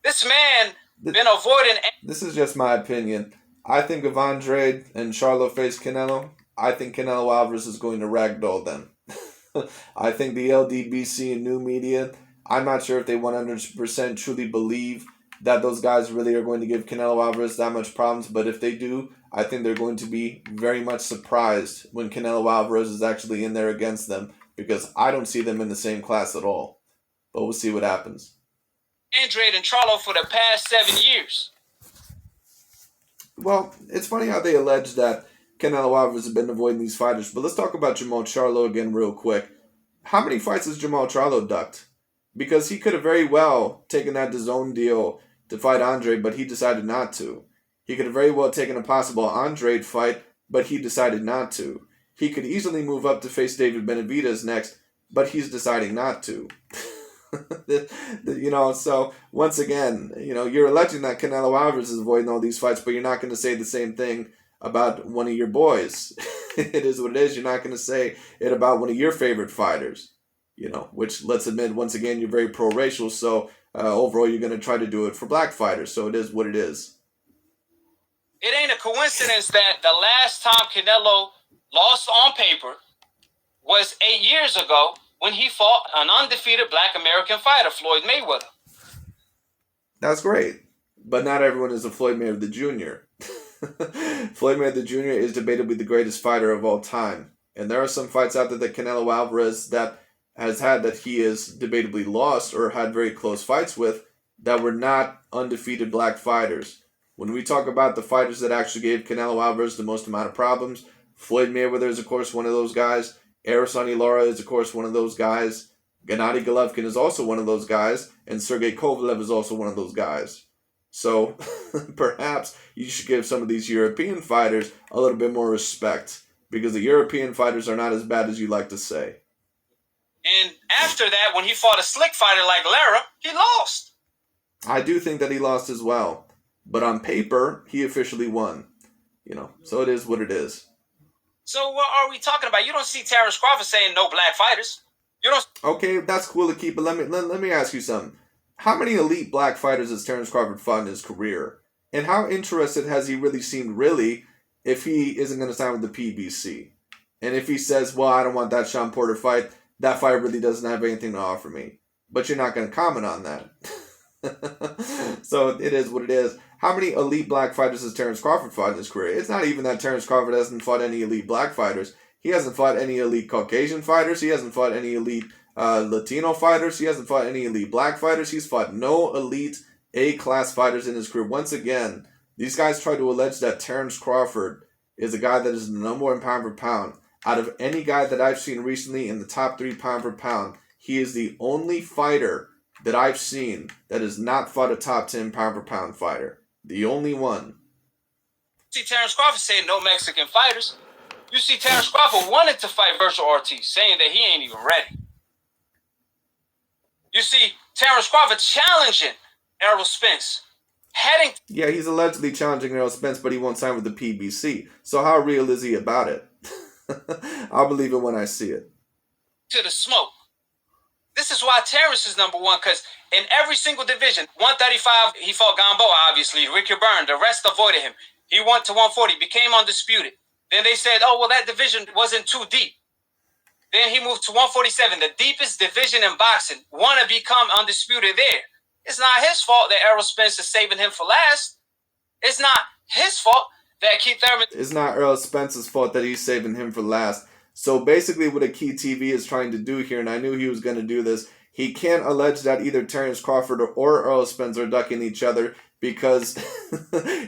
This man been avoiding. This is just my opinion. I think if Andrade and Charlo face Canelo, I think Canelo Alvarez is going to ragdoll them. I think the LDBC and new media, I'm not sure if they 100% truly believe that those guys really are going to give Canelo Alvarez that much problems, but if they do, I think they're going to be very much surprised when Canelo Alvarez is actually in there against them, because I don't see them in the same class at all. But we'll see what happens. Andrade and Charlo for the past 7 years. Well, it's funny how they allege that Canelo Alvarez has been avoiding these fighters, but let's talk about Jamal Charlo again real quick. How many fights has Jamal Charlo ducked? Because he could have very well taken that DAZN deal to fight Andrade, but he decided not to. He could have very well taken a possible Andrade fight, but he decided not to. He could easily move up to face David Benavidez next, but he's deciding not to. So once again, you're alleging that Canelo Alvarez is avoiding all these fights, but you're not going to say the same thing about one of your boys. It is what it is. You're not going to say it about one of your favorite fighters. Which, let's admit, once again, you're very pro-racial, so overall you're going to try to do it for black fighters, so it is what it is. It ain't a coincidence that the last time Canelo lost on paper was 8 years ago when he fought an undefeated black American fighter, Floyd Mayweather. That's great, but not everyone is a Floyd Mayweather Jr. Floyd Mayweather Jr. is debatably the greatest fighter of all time, and there are some fights out there that Canelo Alvarez that has had that he is debatably lost or had very close fights with that were not undefeated black fighters. When we talk about the fighters that actually gave Canelo Alvarez the most amount of problems, Floyd Mayweather is, of course, one of those guys. Arasani Lara is, of course, one of those guys. Gennady Golovkin is also one of those guys. And Sergey Kovalev is also one of those guys. So perhaps you should give some of these European fighters a little bit more respect, because the European fighters are not as bad as you like to say. And after that, when he fought a slick fighter like Lara, he lost. I do think that he lost as well. But on paper, he officially won. So it is what it is. So what are we talking about? You don't see Terence Crawford saying no black fighters. You don't. Okay, that's cool to keep, but let me ask you something. how many elite black fighters has Terence Crawford fought in his career? And how interested has he really seemed if he isn't going to sign with the PBC? And if he says, well, I don't want that Sean Porter fight, that fight really doesn't have anything to offer me. But you're not going to comment on that. So it is what it is. How many elite black fighters has Terence Crawford fought in his career? It's not even that Terence Crawford hasn't fought any elite black fighters. He hasn't fought any elite Caucasian fighters. He hasn't fought any elite Latino fighters. He hasn't fought any elite black fighters. He's fought no elite A-class fighters in his career. Once again, these guys try to allege that Terence Crawford is a guy that is the number one pound for pound. Out of any guy that I've seen recently in the top 3 pound for pound, he is the only fighter that I've seen that has not fought a top 10 pound for pound fighter. The only one. See Terence Crawford saying no Mexican fighters. You see Terence Crawford wanted to fight Virgil Ortiz, saying that he ain't even ready. You see Terence Crawford challenging Errol Spence. Yeah, he's allegedly challenging Errol Spence, but he won't sign with the PBC. So how real is he about it? I'll believe it when I see it. To the smoke. This is why Terence is number one, because in every single division, 135, he fought Gamboa, obviously, Ricky Byrne, the rest avoided him. He went to 140, became undisputed. Then they said, oh, well, that division wasn't too deep. Then he moved to 147, the deepest division in boxing. Want to become undisputed there. It's not his fault that Errol Spence is saving him for last. It's not his fault that Keith Thurman... It's not Errol Spence's fault that he's saving him for last. So basically what AKHi TV is trying to do here, and I knew he was going to do this, he can't allege that either Terence Crawford or Errol Spence are ducking each other because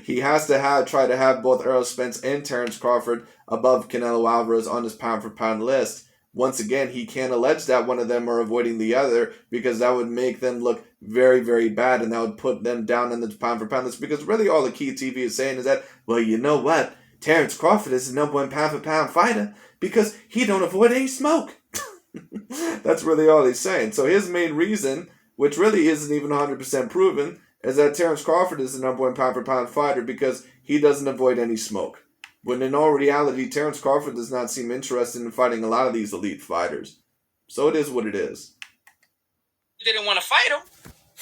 he has to try to have both Errol Spence and Terence Crawford above Canelo Alvarez on his pound for pound list. Once again, he can't allege that one of them are avoiding the other because that would make them look very, very bad and that would put them down in the pound for pound list, because really all AKHi TV is saying is that, well, you know what? Terence Crawford is the number one pound for pound fighter because he don't avoid any smoke. That's really all he's saying. So his main reason, which really isn't even 100% proven, is that Terence Crawford is the number one pound for pound fighter because he doesn't avoid any smoke. When in all reality, Terence Crawford does not seem interested in fighting a lot of these elite fighters. So it is what it is. Didn't want to fight him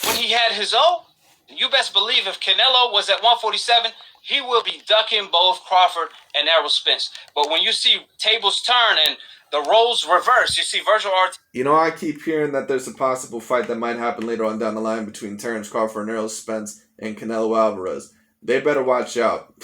when he had his own. You best believe if Canelo was at 147, he will be ducking both Crawford and Errol Spence. But when you see tables turn and the roles reverse, you see Virgil Ortiz. You know, I keep hearing that there's a possible fight that might happen later on down the line between Terence Crawford and Errol Spence and Canelo Alvarez. They better watch out.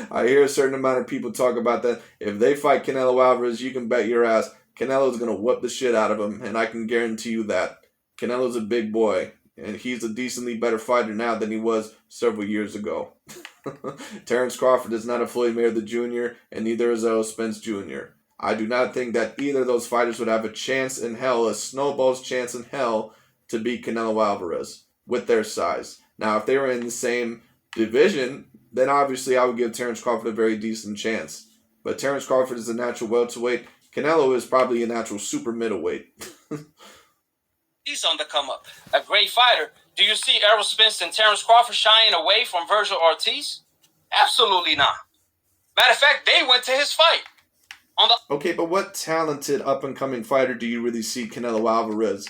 I hear a certain amount of people talk about that. If they fight Canelo Alvarez, you can bet your ass Canelo's going to whoop the shit out of him. And I can guarantee you that. Canelo's a big boy. And he's a decently better fighter now than he was several years ago. Terence Crawford is not a Floyd Mayweather Jr. and neither is Errol Spence Jr. I do not think that either of those fighters would have a chance in hell, a snowball's chance in hell, to beat Canelo Alvarez with their size. Now, if they were in the same division, then obviously I would give Terence Crawford a very decent chance. But Terence Crawford is a natural welterweight. Canelo is probably a natural super middleweight. He's on the come up. A great fighter. Do you see Errol Spence and Terence Crawford shying away from Virgil Ortiz? Absolutely not. Matter of fact, they went to his fight. Okay, but what talented up-and-coming fighter do you really see Canelo Alvarez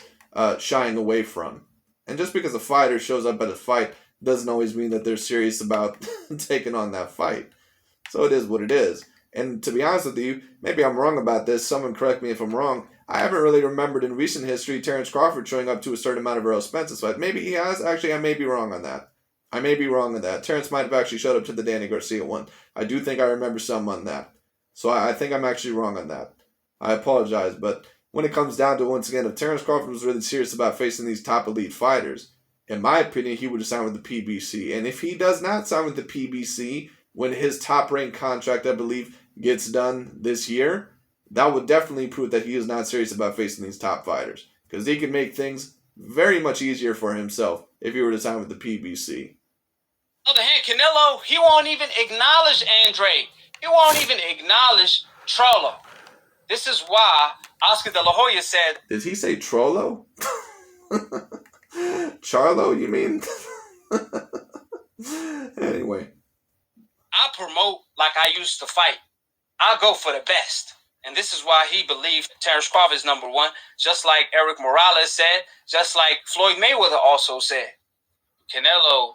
shying away from? And just because a fighter shows up at a fight doesn't always mean that they're serious about taking on that fight. So it is what it is. And to be honest with you, maybe I'm wrong about this. Someone correct me if I'm wrong. I haven't really remembered in recent history Terence Crawford showing up to a certain amount of Errol Spence's fight. Maybe he has. Actually, I may be wrong on that. I may be wrong on that. Terence might have actually showed up to the Danny Garcia one. I do think I remember some on that. So I think I'm actually wrong on that. I apologize. But when it comes down to, once again, if Terence Crawford was really serious about facing these top elite fighters, in my opinion, he would have signed with the PBC. And if he does not sign with the PBC when his top-ranked contract, I believe, gets done this year, that would definitely prove that he is not serious about facing these top fighters. Because he can make things very much easier for himself if he were to sign with the PBC. On the other hand, Canelo, he won't even acknowledge Andre. He won't even acknowledge Trollo. This is why Oscar De La Hoya said... Did he say Trollo? Charlo, you mean? Anyway. I promote like I used to fight. I go for the best. And this is why he believed Terence Crawford is number one, just like Eric Morales said, just like Floyd Mayweather also said. Canelo.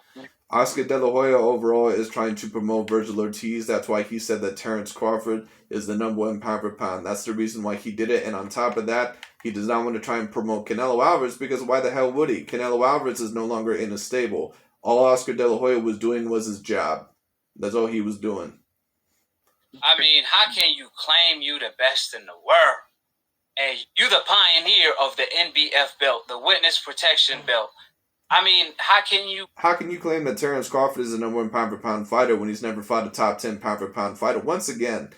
Oscar De La Hoya overall is trying to promote Virgil Ortiz. That's why he said that Terence Crawford is the number one pound for pound. That's the reason why he did it. And on top of that, he does not want to try and promote Canelo Alvarez, because why the hell would he? Canelo Alvarez is no longer in a stable. All Oscar De La Hoya was doing was his job. That's all he was doing. I mean, how can you claim you the best in the world? And you the pioneer of the NBF belt, the witness protection belt. I mean, how can you claim that Terence Crawford is the number one pound for pound fighter when he's never fought a top 10 pound for pound fighter? Once again,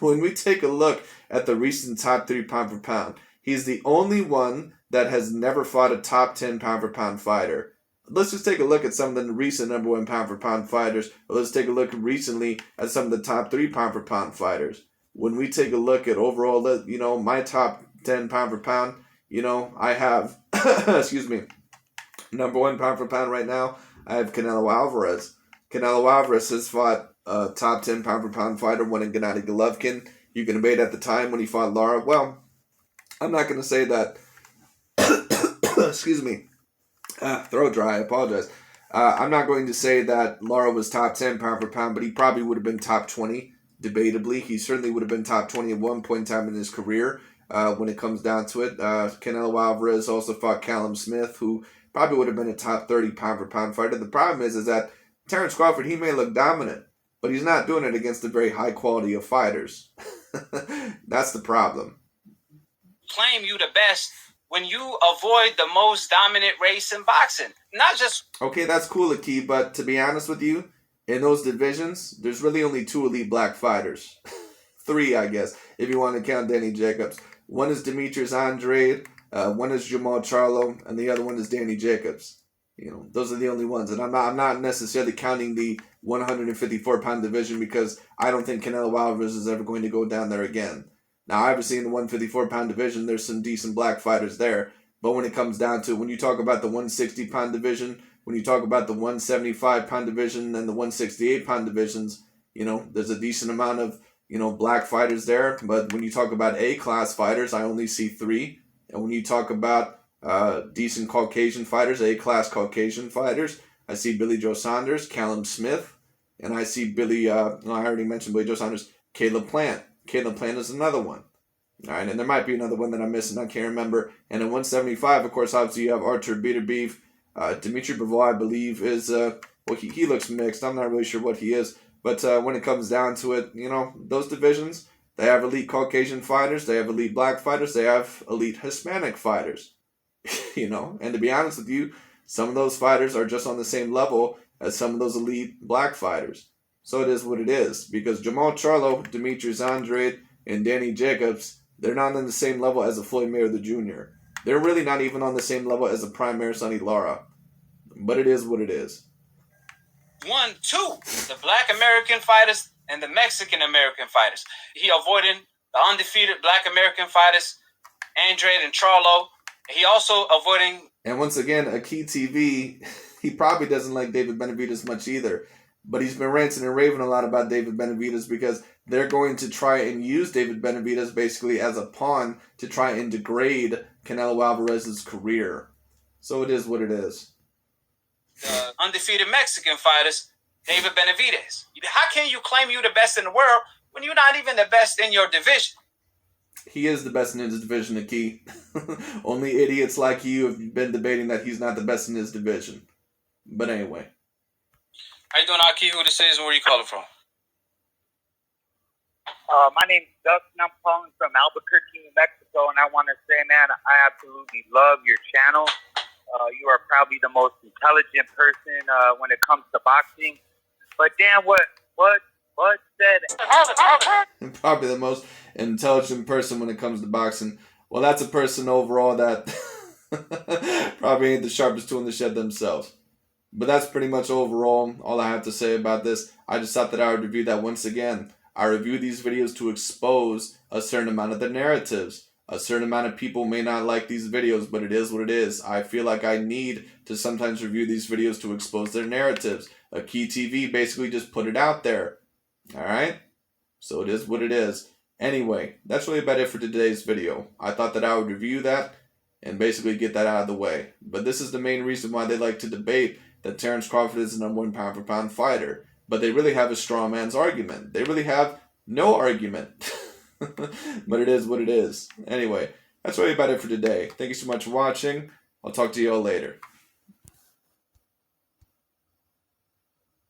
when we take a look at the recent top 3 pound for pound, he's the only one that has never fought a top 10 pound for pound fighter. Let's just take a look at some of the recent number one pound for pound fighters. Or let's take a look recently at some of the top 3 pound for pound fighters. When we take a look at overall, my top 10 pound for pound, I have, excuse me, number one pound for pound right now, I have Canelo Alvarez. Canelo Alvarez has fought a top 10 pound for pound fighter, winning Gennady Golovkin. You can debate at the time when he fought Lara. Well, I'm not going to say that. Excuse me. Throat dry, I apologize. I'm not going to say that Lara was top 10 pound for pound, but he probably would have been top 20, debatably. He certainly would have been top 20 at one point in time in his career when it comes down to it. Canelo Alvarez also fought Callum Smith, who probably would have been a top 30 pound for pound fighter. The problem is that Terence Crawford, he may look dominant, but he's not doing it against a very high quality of fighters. That's the problem. Claim you the best when you avoid the most dominant race in boxing. Not just... Okay, that's cool, AKHi, but to be honest with you, in those divisions, there's really only 2 elite black fighters. 3, I guess, if you want to count Danny Jacobs. One is Demetrius Andrade, one is Jamal Charlo, and the other one is Danny Jacobs. Those are the only ones. And I'm not necessarily counting the 154-pound division, because I don't think Canelo Alvarez is ever going to go down there again. Now, obviously, in the 154-pound division, there's some decent black fighters there. But when it comes down to, when you talk about the 160-pound division, when you talk about the 175-pound division and the 168-pound divisions, there's a decent amount of, black fighters there. But when you talk about A-class fighters, I only see 3. And when you talk about decent Caucasian fighters, A-class Caucasian fighters, I see Billy Joe Saunders, Callum Smith, and I see I already mentioned Billy Joe Saunders, Caleb Plant. Caleb Plant is another one. All right, and there might be another one that I'm missing. I can't remember. And in 175, of course, obviously you have Artur Beterbiev. Dimitri Bivol, I believe, is, he looks mixed. I'm not really sure what he is. But when it comes down to it, those divisions, they have elite Caucasian fighters. They have elite black fighters. They have elite Hispanic fighters. And to be honest with you, some of those fighters are just on the same level as some of those elite black fighters. So it is what it is. Because Jamal Charlo, Demetrius Andrade, and Danny Jacobs, they're not on the same level as a Floyd Mayweather Jr. They're really not even on the same level as a Primary Sonny Lara. But it is what it is. 1, 2, the Black American fighters and the Mexican American fighters. He avoided the undefeated Black American fighters, Andrade and Charlo. He also avoiding... And once again, AKHi TV, he probably doesn't like David Benavidez much either. But he's been ranting and raving a lot about David Benavidez because they're going to try and use David Benavidez basically as a pawn to try and degrade Canelo Alvarez's career. So it is what it is. Undefeated Mexican fighters, David Benavidez. How can you claim you're the best in the world when you're not even the best in your division? He is the best in his division, AKHi. Only idiots like you have been debating that he's not the best in his division. But anyway. How you doing, AKHi? Who this is and where you calling from? My name's Dustin. I'm calling from Albuquerque, New Mexico, and I want to say, man, I absolutely love your channel. You are probably the most intelligent person when it comes to boxing. But damn, what said? Probably the most intelligent person when it comes to boxing. Well, that's a person overall that probably ain't the sharpest tool in the shed themselves. But that's pretty much overall all I have to say about this. I just thought that I would review that once again. I review these videos to expose a certain amount of the narratives. A certain amount of people may not like these videos, but it is what it is. I feel like I need to sometimes review these videos to expose their narratives. AKHi TV basically just put it out there. Alright? So it is what it is. Anyway, that's really about it for today's video. I thought that I would review that and basically get that out of the way. But this is the main reason why they like to debate that Terence Crawford is the #1 pound-for-pound fighter. But they really have a straw man's argument. They really have no argument. But it is what it is. Anyway, that's really about it for today. Thank you so much for watching. I'll talk to you all later.